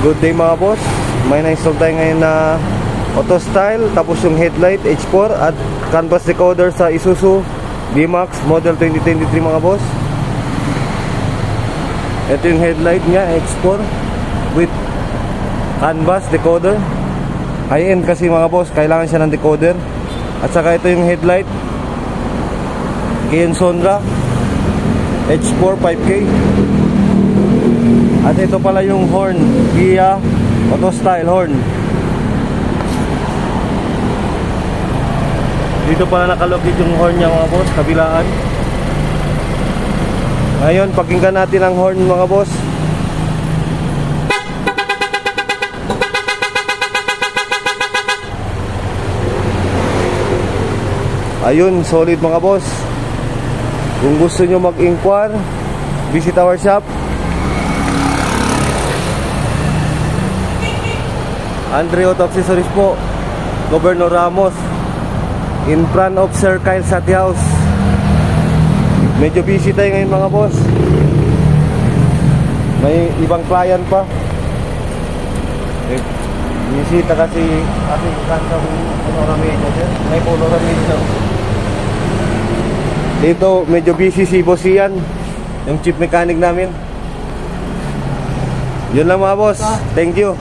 Good day mga boss. May na-install tayo ngayon na auto style, tapos yung headlight H4 at canvas decoder sa Isuzu D-Max model 2023 mga boss. Ito yung headlight niya H4 with canvas decoder. High-end kasi mga boss, kailangan siya ng decoder. At saka ito yung headlight Kia Sonra H4 5K. At ito pala yung horn, Kia auto style horn. Dito pala nakalokit yung horn niya mga boss, kabilaan. Ngayon, pakinggan natin ang horn mga boss. Ayun, solid mga boss. Kung gusto nyo mag-inquire, visit our shop. Andre Auto Accessories po, Governor Ramos, in front of Sir Kyle Sati House. Medyo busy tayo ngayon mga boss. May ibang client pa. Bisita kasi kansang Ramedyo dyan. May puno Ramedyo. Dito medyo busy si Boss Ian, yung chief mechanic namin. Yun lang mga boss. Thank you.